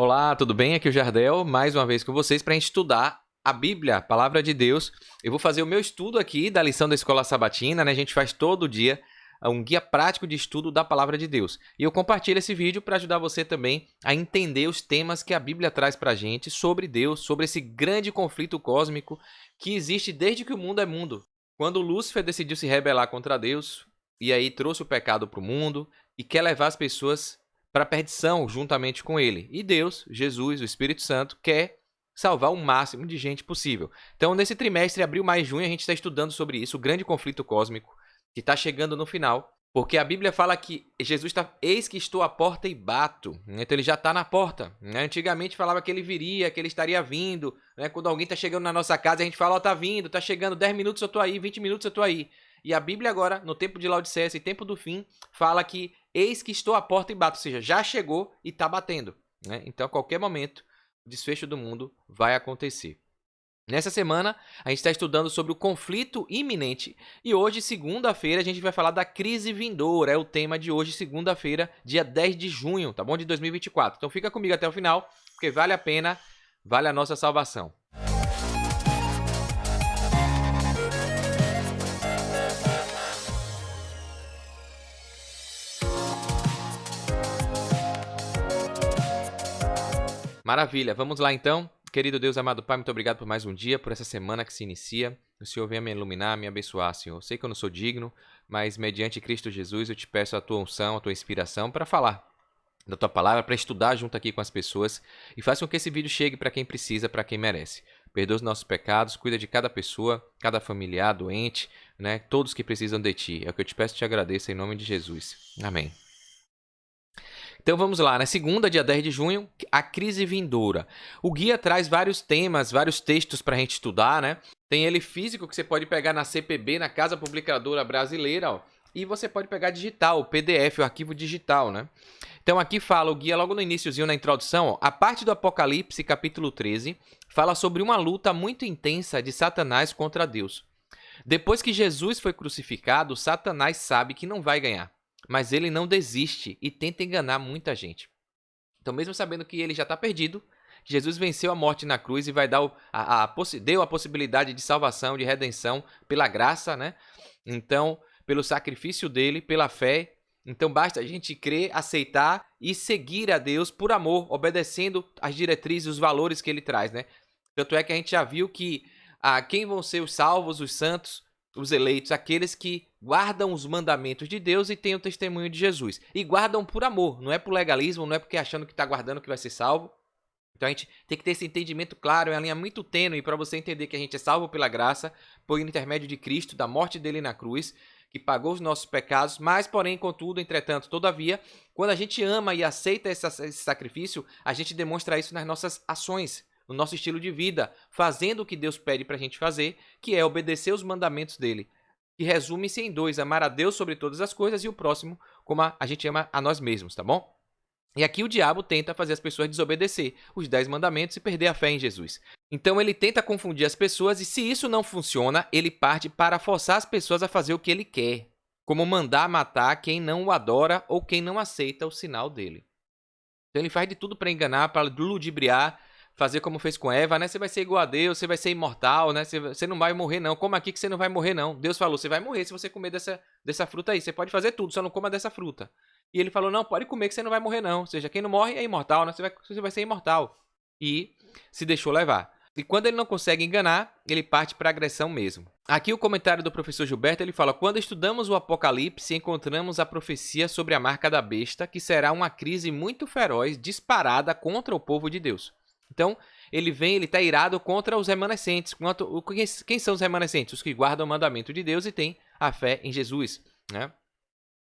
Olá, tudo bem? Aqui é o Jardel, mais uma vez com vocês para a gente estudar a Bíblia, a Palavra de Deus. Eu vou fazer o meu estudo aqui da lição da Escola Sabatina, né? A gente faz todo dia um guia prático de estudo da Palavra de Deus. E eu compartilho esse vídeo para ajudar você também a entender os temas que a Bíblia traz para a gente sobre Deus, sobre esse grande conflito cósmico que existe desde que o mundo é mundo. Quando Lúcifer decidiu se rebelar contra Deus, e aí trouxe o pecado para o mundo e quer levar as pessoas para a perdição juntamente com ele. E Deus, Jesus, o Espírito Santo, quer salvar o máximo de gente possível. Então, nesse trimestre, abril, maio e junho, a gente está estudando sobre isso, o grande conflito cósmico, que está chegando no final. Porque a Bíblia fala que Jesus está, eis que estou à porta e bato. Então ele já está na porta. Antigamente falava que ele viria, que ele estaria vindo. Quando alguém está chegando na nossa casa, a gente fala, está vindo, está chegando, 10 minutos eu estou aí, 20 minutos eu estou aí. E a Bíblia agora, no tempo de Laodiceia e tempo do fim, fala que eis que estou à porta e bato. Ou seja, já chegou e está batendo. Então a qualquer momento, o desfecho do mundo vai acontecer. Nessa semana, a gente está estudando sobre o conflito iminente e hoje, segunda-feira, a gente vai falar da crise vindoura. É o tema de hoje, segunda-feira, dia 10 de junho, tá bom? De 2024. Então fica comigo até o final, porque vale a pena, vale a nossa salvação. Maravilha, vamos lá então. Querido Deus, amado Pai, muito obrigado por mais um dia, por essa semana que se inicia. O Senhor venha me iluminar, me abençoar, Senhor. Eu sei que eu não sou digno, mas mediante Cristo Jesus eu te peço a tua unção, a tua inspiração para falar da tua palavra, para estudar junto aqui com as pessoas e faça com que esse vídeo chegue para quem precisa, para quem merece. Perdoa os nossos pecados, cuida de cada pessoa, cada familiar, doente, todos que precisam de ti. É o que eu te peço e te agradeço em nome de Jesus. Amém. Então vamos lá, na segunda, dia 10 de junho, a crise vindoura. O guia traz vários temas, vários textos para a gente estudar, Tem ele físico que você pode pegar na CPB, na Casa Publicadora Brasileira, e você pode pegar digital, o PDF, o arquivo digital, Então aqui fala o guia logo no iniciozinho, na introdução, a parte do Apocalipse, capítulo 13, fala sobre uma luta muito intensa de Satanás contra Deus. Depois que Jesus foi crucificado, Satanás sabe que não vai ganhar. Mas ele não desiste e tenta enganar muita gente. Então, mesmo sabendo que ele já está perdido, Jesus venceu a morte na cruz e vai dar deu a possibilidade de salvação, de redenção pela graça, Então, pelo sacrifício dele, pela fé. Então, basta a gente crer, aceitar e seguir a Deus por amor, obedecendo as diretrizes, os valores que ele traz, Tanto é que a gente já viu que quem vão ser os salvos, os santos, os eleitos, aqueles que guardam os mandamentos de Deus e têm o testemunho de Jesus. E guardam por amor, não é por legalismo, não é porque achando que está guardando que vai ser salvo. Então a gente tem que ter esse entendimento claro, é uma linha muito tênue para você entender que a gente é salvo pela graça, por intermédio de Cristo, da morte dele na cruz, que pagou os nossos pecados, mas porém, contudo, entretanto, todavia, quando a gente ama e aceita esse sacrifício, a gente demonstra isso nas nossas ações, no nosso estilo de vida, fazendo o que Deus pede para a gente fazer, que é obedecer os mandamentos dele, que resume-se em dois, amar a Deus sobre todas as coisas e o próximo como a gente ama a nós mesmos, tá bom? E aqui o diabo tenta fazer as pessoas desobedecer os 10 mandamentos e perder a fé em Jesus. Então ele tenta confundir as pessoas e se isso não funciona, ele parte para forçar as pessoas a fazer o que ele quer, como mandar matar quem não o adora ou quem não aceita o sinal dele. Então ele faz de tudo para enganar, para ludibriar, fazer como fez com Eva, Você vai ser igual a Deus, você vai ser imortal, Você não vai morrer não. Como aqui que você não vai morrer não? Deus falou, você vai morrer se você comer dessa fruta aí. Você pode fazer tudo, só não coma dessa fruta. E ele falou, não, pode comer que você não vai morrer não. Ou seja, quem não morre é imortal, Você vai ser imortal. E se deixou levar. E quando ele não consegue enganar, ele parte para a agressão mesmo. Aqui o comentário do professor Gilberto, ele fala, quando estudamos o Apocalipse, encontramos a profecia sobre a marca da besta, que será uma crise muito feroz, disparada contra o povo de Deus. Então, ele está irado contra os remanescentes. Quem são os remanescentes? Os que guardam o mandamento de Deus e têm a fé em Jesus,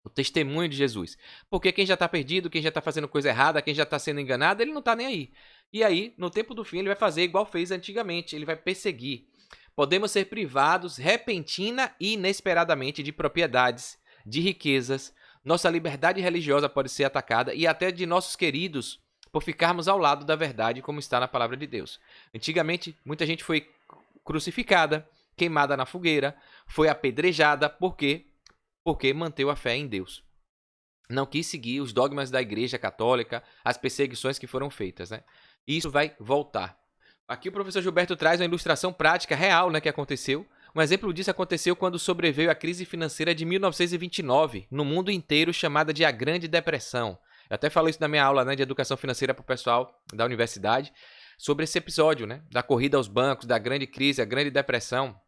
O testemunho de Jesus. Porque quem já está perdido, quem já está fazendo coisa errada, quem já está sendo enganado, ele não está nem aí. E aí, no tempo do fim, ele vai fazer igual fez antigamente, ele vai perseguir. Podemos ser privados repentina e inesperadamente de propriedades, de riquezas. Nossa liberdade religiosa pode ser atacada e até de nossos queridos por ficarmos ao lado da verdade, como está na palavra de Deus. Antigamente, muita gente foi crucificada, queimada na fogueira, foi apedrejada. Por quê? Porque manteve a fé em Deus. não quis seguir os dogmas da Igreja Católica, as perseguições que foram feitas, né? E isso vai voltar. Aqui o professor Gilberto traz uma ilustração prática real, né, que aconteceu. Um exemplo disso aconteceu quando sobreveio a crise financeira de 1929, no mundo inteiro, chamada de a Grande Depressão. Eu até falei isso na minha aula, né, de educação financeira para o pessoal da universidade, sobre esse episódio, né, da corrida aos bancos, da grande crise, a Grande Depressão.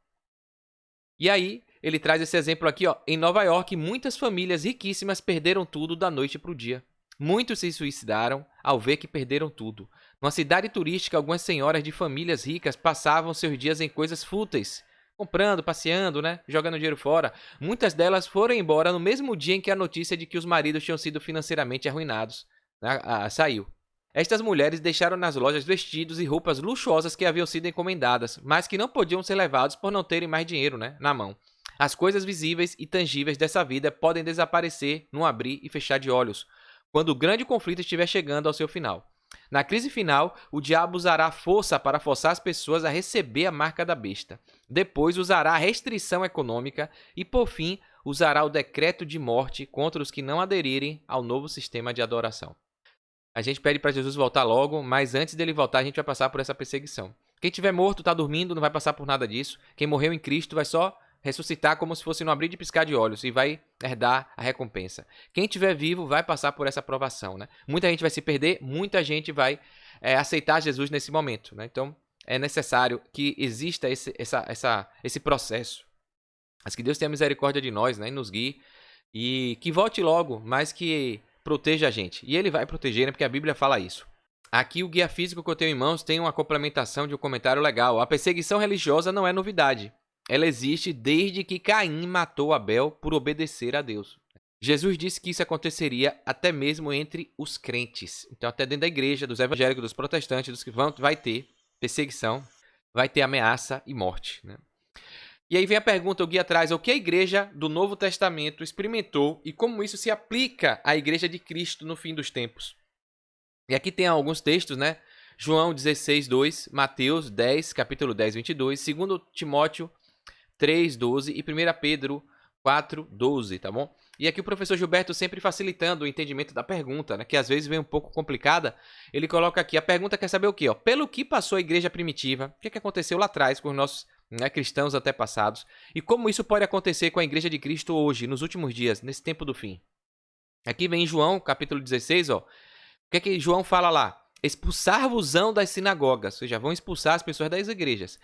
E aí, ele traz esse exemplo aqui, ó. Em Nova York, muitas famílias riquíssimas perderam tudo da noite para o dia. Muitos se suicidaram ao ver que perderam tudo. Numa cidade turística, algumas senhoras de famílias ricas passavam seus dias em coisas fúteis, comprando, passeando, né, jogando dinheiro fora. Muitas delas foram embora no mesmo dia em que a notícia de que os maridos tinham sido financeiramente arruinados, né, saiu. Estas mulheres deixaram nas lojas vestidos e roupas luxuosas que haviam sido encomendadas, mas que não podiam ser levados por não terem mais dinheiro, né, na mão. As coisas visíveis e tangíveis dessa vida podem desaparecer num abrir e fechar de olhos, quando o grande conflito estiver chegando ao seu final. Na crise final, o diabo usará força para forçar as pessoas a receber a marca da besta. Depois usará a restrição econômica e, por fim, usará o decreto de morte contra os que não aderirem ao novo sistema de adoração. A gente pede para Jesus voltar logo, mas antes dele voltar, a gente vai passar por essa perseguição. Quem estiver morto, está dormindo, não vai passar por nada disso. Quem morreu em Cristo vai só ressuscitar como se fosse no abrir de piscar de olhos e vai herdar a recompensa. Quem estiver vivo vai passar por essa provação, né? Muita gente vai se perder, muita gente vai aceitar Jesus nesse momento, né? Então, é necessário que exista esse processo. Mas que Deus tenha misericórdia de nós, né? E nos guie. E que volte logo, mas que proteja a gente. E ele vai proteger, né? Porque a Bíblia fala isso. Aqui o guia físico que eu tenho em mãos tem uma complementação de um comentário legal. A perseguição religiosa não é novidade. Ela existe desde que Caim matou Abel por obedecer a Deus. Jesus disse que isso aconteceria até mesmo entre os crentes. Então, até dentro da igreja, dos evangélicos, dos protestantes, dos que vai ter perseguição, vai ter ameaça e morte, né? E aí vem a pergunta, o guia traz, o que a igreja do Novo Testamento experimentou e como isso se aplica à igreja de Cristo no fim dos tempos. E aqui tem alguns textos, né? João 16, 2, Mateus 10, capítulo 10, 22, 2 Timóteo 3, 12 e 1 Pedro 4, 12, tá bom? E aqui o professor Gilberto sempre facilitando o entendimento da pergunta, né? Que às vezes vem um pouco complicada. Ele coloca aqui, a pergunta quer saber o quê? Ó? Pelo que passou a igreja primitiva, o que aconteceu lá atrás com os nossos cristãos antepassados, e como isso pode acontecer com a igreja de Cristo hoje, nos últimos dias, nesse tempo do fim. Aqui vem João, capítulo 16, ó. O que João fala lá? Expulsar-vos-ão das sinagogas, ou seja, vão expulsar as pessoas das igrejas.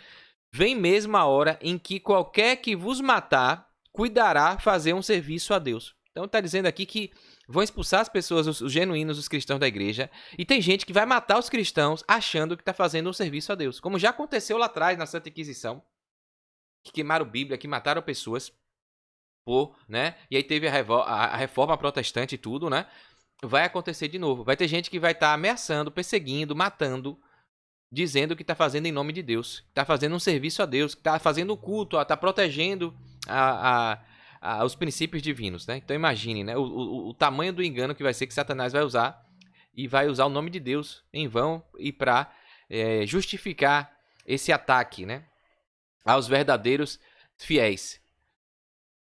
Vem mesmo a hora em que qualquer que vos matar, cuidará fazer um serviço a Deus. Então está dizendo aqui que vão expulsar as pessoas, os genuínos, os cristãos da igreja, e tem gente que vai matar os cristãos achando que está fazendo um serviço a Deus. Como já aconteceu lá atrás na Santa Inquisição, que queimaram Bíblia, que mataram pessoas, né? E aí teve a reforma protestante e tudo, né? Vai acontecer de novo. Vai ter gente que vai estar ameaçando, perseguindo, matando, dizendo que está fazendo em nome de Deus, que está fazendo um serviço a Deus, que está fazendo culto, está protegendo os princípios divinos, né? Então imagine, né? O tamanho do engano que vai ser que Satanás vai usar, e vai usar o nome de Deus em vão e para justificar esse ataque, né? Aos verdadeiros fiéis.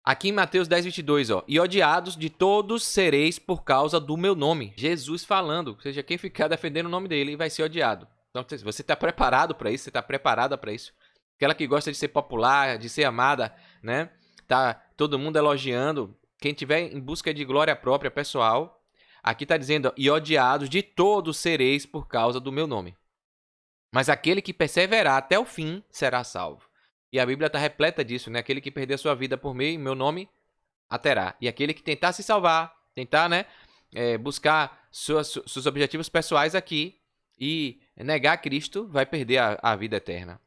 Aqui em Mateus 10, 22, ó. E odiados de todos sereis por causa do meu nome. Jesus falando. Ou seja, quem ficar defendendo o nome dele vai ser odiado. Então, você está preparado para isso? Você está preparada para isso? Aquela que gosta de ser popular, de ser amada, né? Tá todo mundo elogiando. Quem tiver em busca de glória própria, pessoal. Aqui está dizendo, ó, e odiados de todos sereis por causa do meu nome. Mas aquele que perseverar até o fim será salvo. E a Bíblia está repleta disso, né? Aquele que perder sua vida por mim, meu nome, a terá. E aquele que tentar se salvar, tentar, né, buscar seus objetivos pessoais aqui e negar Cristo, vai perder a vida eterna.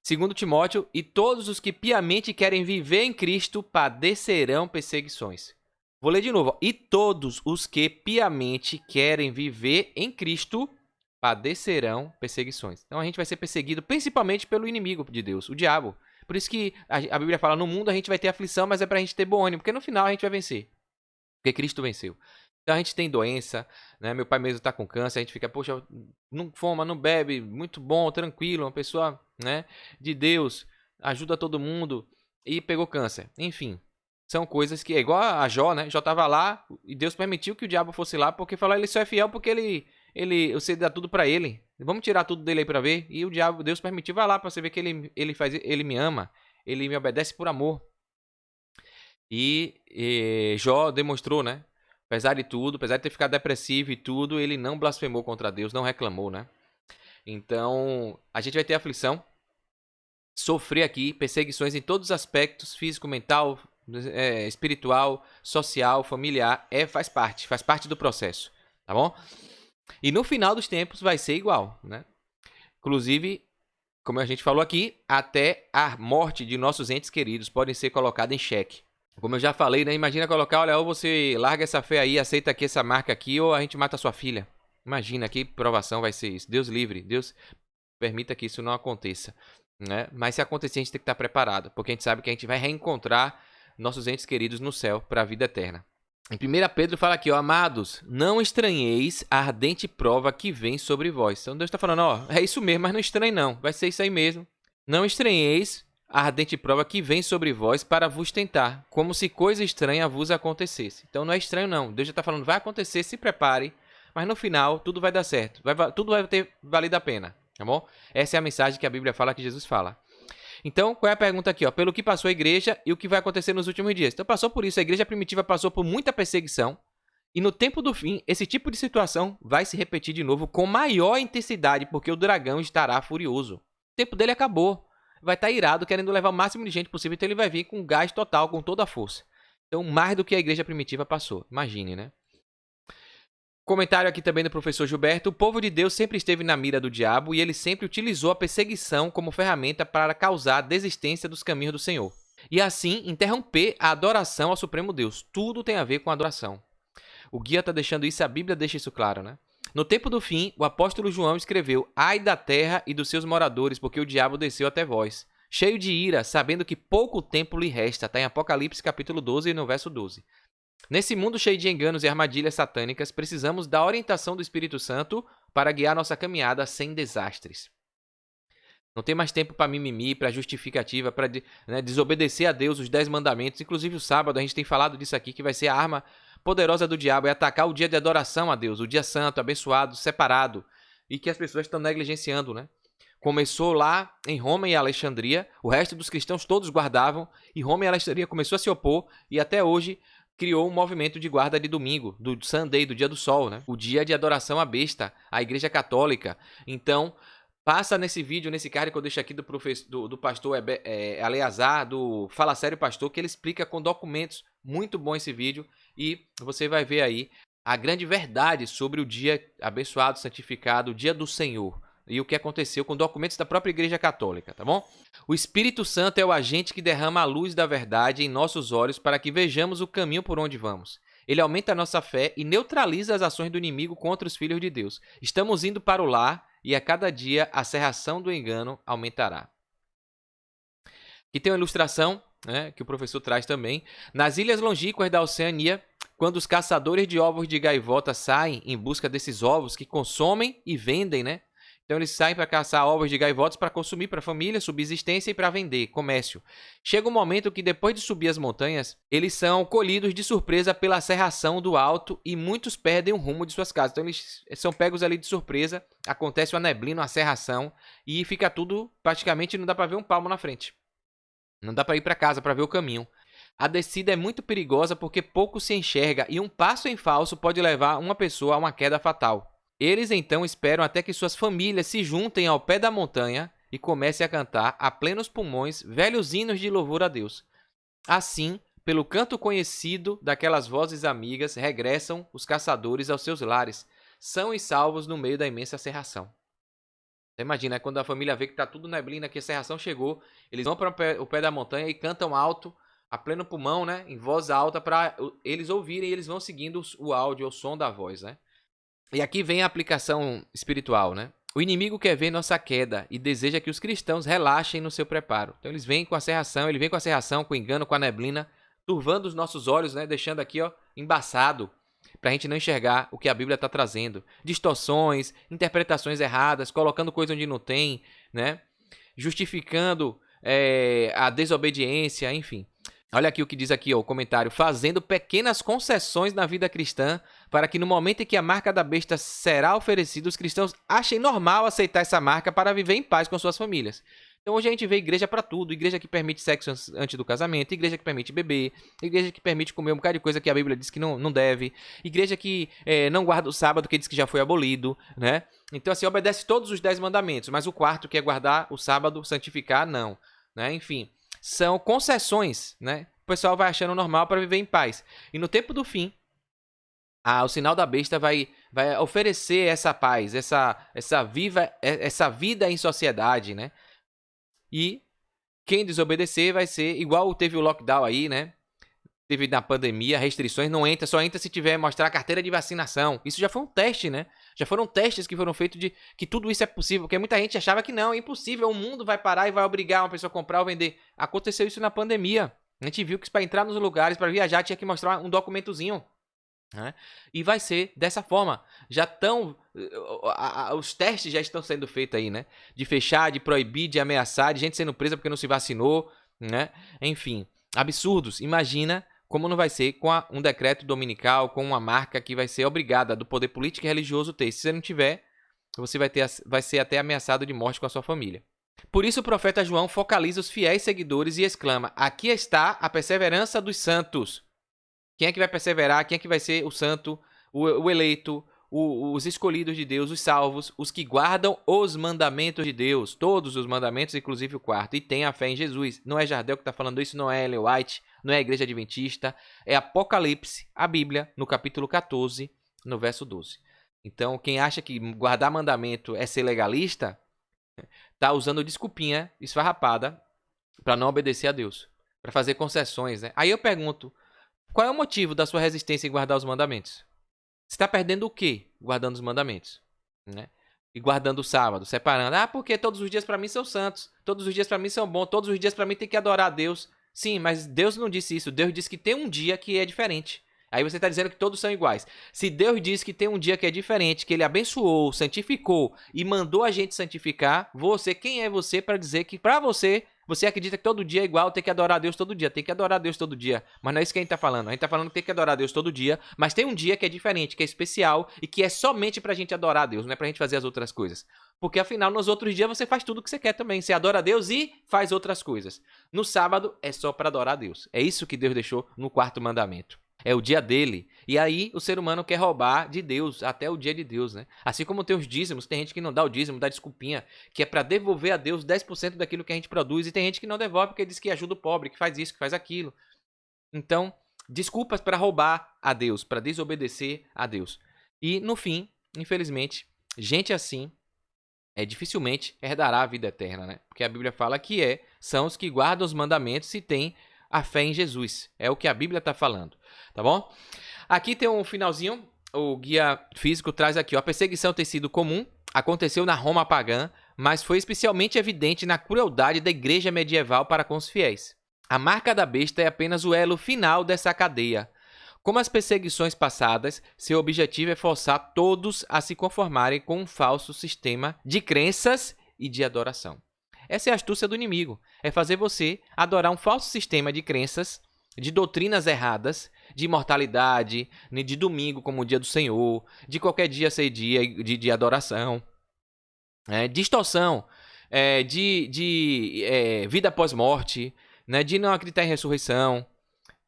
2 Timóteo, e todos os que piamente querem viver em Cristo padecerão perseguições. Vou ler de novo. Ó. E todos os que piamente querem viver em Cristo padecerão perseguições. Então a gente vai ser perseguido principalmente pelo inimigo de Deus, o diabo. Por isso que a Bíblia fala, no mundo a gente vai ter aflição, mas é pra gente ter bom ânimo, porque no final a gente vai vencer. Porque Cristo venceu. Então a gente tem doença, né? Meu pai mesmo tá com câncer, a gente fica, poxa, não fuma, não bebe, muito bom, tranquilo, uma pessoa, né, de Deus, ajuda todo mundo e pegou câncer. Enfim, são coisas que é igual a Jó, né? Jó estava lá e Deus permitiu que o diabo fosse lá porque falou, ele só é fiel porque você dá tudo para ele. Vamos tirar tudo dele aí para ver. E o diabo, Deus permitiu, vai lá para você ver que ele me ama, ele me obedece por amor. E Jó demonstrou, né? Apesar de tudo, apesar de ter ficado depressivo e tudo, ele não blasfemou contra Deus, não reclamou, né? Então, a gente vai ter aflição, sofrer aqui perseguições em todos os aspectos, físico, mental, espiritual, social, familiar, faz parte do processo, tá bom? E no final dos tempos vai ser igual, né? Inclusive, como a gente falou aqui, até a morte de nossos entes queridos podem ser colocadas em xeque. Como eu já falei, né? Imagina colocar, olha, ou você larga essa fé aí, aceita aqui essa marca aqui, ou a gente mata a sua filha. Imagina que provação vai ser isso. Deus livre, Deus permita que isso não aconteça, né? Mas se acontecer, a gente tem que estar preparado, porque a gente sabe que a gente vai reencontrar nossos entes queridos no céu para a vida eterna. Em 1 Pedro fala aqui, ó, amados, não estranheis a ardente prova que vem sobre vós. Então Deus está falando, ó, é isso mesmo, mas não estranhe não, vai ser isso aí mesmo. Não estranheis a ardente prova que vem sobre vós para vos tentar, como se coisa estranha vos acontecesse. Então não é estranho não, Deus já está falando, vai acontecer, se prepare, mas no final tudo vai dar certo, tudo vai ter valido a pena, tá bom? Essa é a mensagem que a Bíblia fala, que Jesus fala. Então, qual é a pergunta aqui? Ó? Pelo que passou a igreja e o que vai acontecer nos últimos dias. Então, passou por isso, a igreja primitiva passou por muita perseguição, e no tempo do fim, esse tipo de situação vai se repetir de novo com maior intensidade, porque o dragão estará furioso. O tempo dele acabou. Vai estar irado, querendo levar o máximo de gente possível, então ele vai vir com gás total, com toda a força. Então, mais do que a igreja primitiva passou. Imagine, né? Comentário aqui também do professor Gilberto. O povo de Deus sempre esteve na mira do diabo e ele sempre utilizou a perseguição como ferramenta para causar a desistência dos caminhos do Senhor. E assim, interromper a adoração ao Supremo Deus. Tudo tem a ver com adoração. O guia está deixando isso, a Bíblia deixa isso claro, né? No tempo do fim, o apóstolo João escreveu: Ai da terra e dos seus moradores, porque o diabo desceu até vós, cheio de ira, sabendo que pouco tempo lhe resta. Está em Apocalipse capítulo 12, no verso 12. Nesse mundo cheio de enganos e armadilhas satânicas, precisamos da orientação do Espírito Santo para guiar nossa caminhada sem desastres. Não tem mais tempo para mimimi, para justificativa, para desobedecer a Deus, os 10 mandamentos. Inclusive o sábado, a gente tem falado disso aqui, que vai ser a arma poderosa do diabo, é atacar o dia de adoração a Deus, o dia santo, abençoado, separado, e que as pessoas estão negligenciando, né? Começou lá em Roma e Alexandria, o resto dos cristãos todos guardavam, e Roma e Alexandria começou a se opor, e até hoje criou um movimento de guarda de domingo, do Sunday, do dia do sol, né? O dia de adoração à besta, a igreja católica. Então, passa nesse vídeo, nesse card que eu deixo aqui do pastor Eleazar, do Fala Sério Pastor, que ele explica com documentos, muito bom esse vídeo, e você vai ver aí a grande verdade sobre o dia abençoado, santificado, o dia do Senhor, e o que aconteceu com documentos da própria Igreja Católica, tá bom? O Espírito Santo é o agente que derrama a luz da verdade em nossos olhos para que vejamos o caminho por onde vamos. Ele aumenta a nossa fé e neutraliza as ações do inimigo contra os filhos de Deus. Estamos indo para o lar e a cada dia a cerração do engano aumentará. Aqui tem uma ilustração, né, que o professor traz também. Nas ilhas longínquas da Oceania, quando os caçadores de ovos de gaivota saem em busca desses ovos que consomem e vendem, né? Então eles saem para caçar ovos de gaivotas para consumir para a família, subsistência e para vender, comércio. Chega um momento que depois de subir as montanhas, eles são colhidos de surpresa pela cerração do alto e muitos perdem o rumo de suas casas. Então eles são pegos ali de surpresa, acontece uma neblina, uma cerração e fica tudo, praticamente não dá para ver um palmo na frente. Não dá para ir para casa para ver o caminho. A descida é muito perigosa porque pouco se enxerga e um passo em falso pode levar uma pessoa a uma queda fatal. Eles então esperam até que suas famílias se juntem ao pé da montanha e comecem a cantar a plenos pulmões velhos hinos de louvor a Deus. Assim, pelo canto conhecido daquelas vozes amigas, regressam os caçadores aos seus lares, são e salvos no meio da imensa cerração. Você imagina, quando a família vê que está tudo neblina, que a cerração chegou, eles vão para o pé da montanha e cantam alto, a pleno pulmão, né, em voz alta, para eles ouvirem e eles vão seguindo o áudio, o som da voz, né? E aqui vem a aplicação espiritual, né? O inimigo quer ver nossa queda e deseja que os cristãos relaxem no seu preparo. Então eles vêm com a cerração, com o engano, com a neblina, turvando os nossos olhos, né? Deixando aqui, ó, embaçado, para a gente não enxergar o que a Bíblia está trazendo. Distorções, interpretações erradas, colocando coisa onde não tem, né? Justificando a desobediência, enfim. Olha aqui o que diz aqui, ó, o comentário. Fazendo pequenas concessões na vida cristã para que no momento em que a marca da besta será oferecida, os cristãos achem normal aceitar essa marca para viver em paz com suas famílias. Então hoje a gente vê igreja para tudo. Igreja que permite sexo antes do casamento, igreja que permite beber, igreja que permite comer um bocado de coisa que a Bíblia diz que não deve, igreja que não guarda o sábado, que diz que já foi abolido, né? Então assim, obedece todos os 10 mandamentos, mas o quarto, que é guardar o sábado, santificar, não, né? Enfim, são concessões, né? O pessoal vai achando normal para viver em paz. E no tempo do fim, o sinal da besta vai oferecer essa paz, essa vida em sociedade, né? E quem desobedecer vai ser igual teve o lockdown aí, né? Teve na pandemia, restrições, não entra, só entra se tiver mostrar a carteira de vacinação. Isso já foi um teste, né? Já foram testes que foram feitos de que tudo isso é possível, porque muita gente achava que não, é impossível, o mundo vai parar e vai obrigar uma pessoa a comprar ou vender. Aconteceu isso na pandemia. A gente viu que para entrar nos lugares, para viajar, tinha que mostrar um documentozinho. Né? E vai ser dessa forma. Já estão. Os testes já estão sendo feitos aí, né? De fechar, de proibir, de ameaçar, de gente sendo presa porque não se vacinou, né? Enfim, absurdos. Imagina como não vai ser com um decreto dominical, com uma marca que vai ser obrigada do poder político e religioso ter. Se você não tiver, você vai ser até ameaçado de morte com a sua família. Por isso o profeta João focaliza os fiéis seguidores e exclama: aqui está a perseverança dos santos. Quem é que vai perseverar? Quem é que vai ser o santo, o eleito, os escolhidos de Deus, os salvos, os que guardam os mandamentos de Deus, todos os mandamentos, inclusive o quarto, e tem a fé em Jesus. Não é Jardel que está falando isso, não é Ellen White, não é a Igreja Adventista, é Apocalipse, a Bíblia, no capítulo 14, no verso 12. Então, quem acha que guardar mandamento é ser legalista, está usando desculpinha esfarrapada para não obedecer a Deus, para fazer concessões, né? Aí eu pergunto, qual é o motivo da sua resistência em guardar os mandamentos? Você está perdendo o quê guardando os mandamentos? Né? E guardando o sábado, separando. Porque todos os dias para mim são santos. Todos os dias para mim são bons. Todos os dias para mim tem que adorar a Deus. Sim, mas Deus não disse isso. Deus disse que tem um dia que é diferente. Aí você está dizendo que todos são iguais. Se Deus diz que tem um dia que é diferente, que Ele abençoou, santificou e mandou a gente santificar, quem é você para dizer que para você acredita que todo dia é igual, tem que adorar a Deus todo dia, tem que adorar a Deus todo dia. Mas não é isso que a gente está falando. A gente está falando que tem que adorar a Deus todo dia, mas tem um dia que é diferente, que é especial e que é somente para a gente adorar a Deus, não é para a gente fazer as outras coisas. Porque afinal, nos outros dias você faz tudo o que você quer também. Você adora a Deus e faz outras coisas. No sábado é só para adorar a Deus. É isso que Deus deixou no quarto mandamento. É o dia dele. E aí o ser humano quer roubar de Deus, até o dia de Deus, né? Assim como tem os dízimos, tem gente que não dá o dízimo, dá desculpinha, que é para devolver a Deus 10% daquilo que a gente produz, e tem gente que não devolve porque diz que ajuda o pobre, que faz isso, que faz aquilo. Então, desculpas para roubar a Deus, para desobedecer a Deus. E no fim, infelizmente, gente assim dificilmente herdará a vida eterna, né? Porque a Bíblia fala que são os que guardam os mandamentos e têm a fé em Jesus. É o que a Bíblia está falando, tá bom? Aqui tem um finalzinho, o guia físico traz aqui, ó, a perseguição tem sido comum, aconteceu na Roma pagã, mas foi especialmente evidente na crueldade da igreja medieval para com os fiéis. A marca da besta é apenas o elo final dessa cadeia. Como as perseguições passadas, seu objetivo é forçar todos a se conformarem com um falso sistema de crenças e de adoração. Essa é a astúcia do inimigo, é fazer você adorar um falso sistema de crenças, de doutrinas erradas, de imortalidade, de domingo como o dia do Senhor, de qualquer dia ser dia de adoração, distorção, de vida após morte, né, de não acreditar em ressurreição,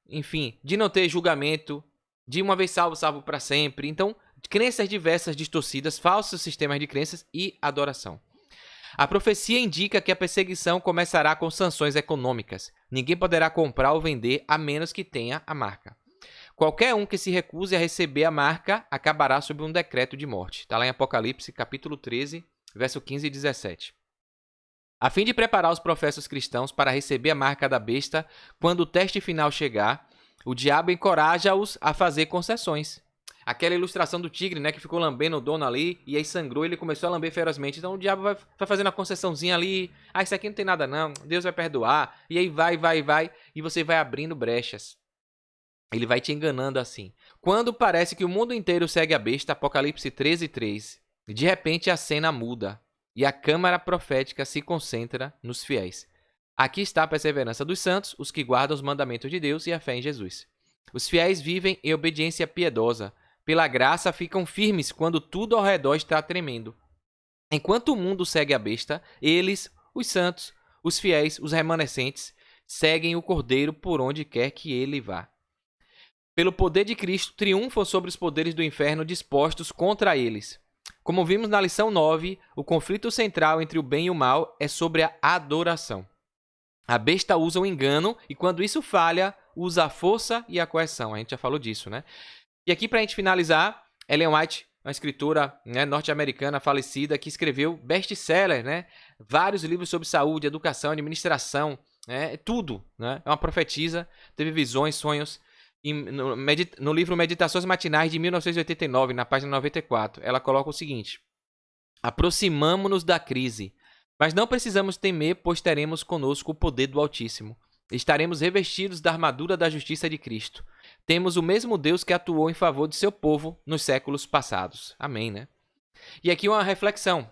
enfim, de não ter julgamento, de uma vez salvo, salvo para sempre. Então, crenças diversas distorcidas, falsos sistemas de crenças e adoração. A profecia indica que a perseguição começará com sanções econômicas. Ninguém poderá comprar ou vender a menos que tenha a marca. Qualquer um que se recuse a receber a marca acabará sob um decreto de morte. Está lá em Apocalipse, capítulo 13, verso 15 e 17. A fim de preparar os professos cristãos para receber a marca da besta, quando o teste final chegar, o diabo encoraja-os a fazer concessões. Aquela ilustração do tigre, né, que ficou lambendo o dono ali, e aí sangrou e ele começou a lamber ferozmente. Então o diabo vai fazendo uma concessãozinha ali. Isso aqui não tem nada não, Deus vai perdoar. E aí vai, e você vai abrindo brechas. Ele vai te enganando assim. Quando parece que o mundo inteiro segue a besta, Apocalipse 13:3, de repente a cena muda e a câmara profética se concentra nos fiéis. Aqui está a perseverança dos santos, os que guardam os mandamentos de Deus e a fé em Jesus. Os fiéis vivem em obediência piedosa. Pela graça ficam firmes quando tudo ao redor está tremendo. Enquanto o mundo segue a besta, eles, os santos, os fiéis, os remanescentes, seguem o Cordeiro por onde quer que ele vá. Pelo poder de Cristo, triunfam sobre os poderes do inferno dispostos contra eles. Como vimos na lição 9, o conflito central entre o bem e o mal é sobre a adoração. A besta usa o engano e, quando isso falha, usa a força e a coerção. A gente já falou disso, né? E aqui, para a gente finalizar, Ellen White, uma escritora, né, norte-americana falecida, que escreveu best-seller, né? Vários livros sobre saúde, educação, administração, né? Tudo, né? É uma profetisa, teve visões, sonhos. No livro Meditações Matinais, de 1989, na página 94, ela coloca o seguinte: aproximamo-nos da crise, mas não precisamos temer, pois teremos conosco o poder do Altíssimo. Estaremos revestidos da armadura da justiça de Cristo. Temos o mesmo Deus que atuou em favor de seu povo nos séculos passados. Amém, né? E aqui uma reflexão.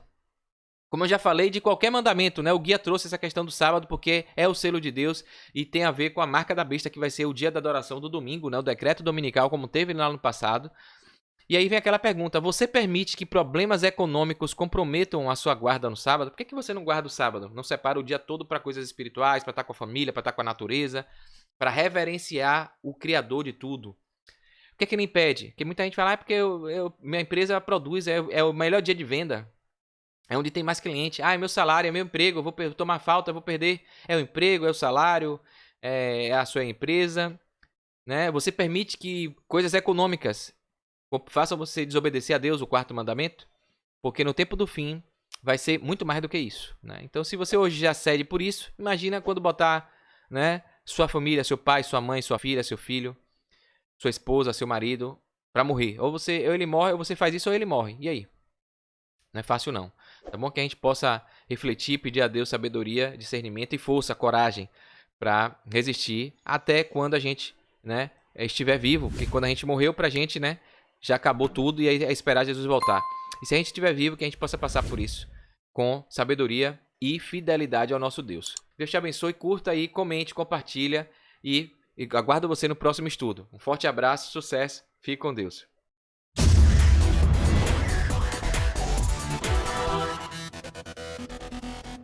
Como eu já falei, de qualquer mandamento, né? O guia trouxe essa questão do sábado porque é o selo de Deus e tem a ver com a marca da besta, que vai ser o dia da adoração do domingo, né? O decreto dominical, como teve lá no passado. E aí vem aquela pergunta: você permite que problemas econômicos comprometam a sua guarda no sábado? Por que você não guarda o sábado? Não separa o dia todo para coisas espirituais, para estar com a família, para estar com a natureza, para reverenciar o Criador de tudo? O que ele impede? Porque muita gente fala: é porque minha empresa produz, é o melhor dia de venda. É onde tem mais cliente. Ah, é meu salário, é meu emprego, eu vou tomar falta, eu vou perder. É o emprego, é o salário, é a sua empresa, né? Você permite que coisas econômicas façam você desobedecer a Deus, o quarto mandamento? Porque no tempo do fim vai ser muito mais do que isso, né? Então, se você hoje já cede por isso, imagina quando botar, né, sua família, seu pai, sua mãe, sua filha, seu filho, sua esposa, seu marido, para morrer. Ou ele morre, ou você faz isso, ou ele morre. E aí? Não é fácil não. Tá bom? Que a gente possa refletir, pedir a Deus sabedoria, discernimento e força, coragem para resistir até quando a gente, né, estiver vivo. Porque quando a gente morreu, pra gente, né, já acabou tudo e aí é esperar Jesus voltar. E se a gente estiver vivo, que a gente possa passar por isso com sabedoria e fidelidade ao nosso Deus. Deus te abençoe, curta aí, comente, compartilha e aguardo você no próximo estudo. Um forte abraço, sucesso, fique com Deus.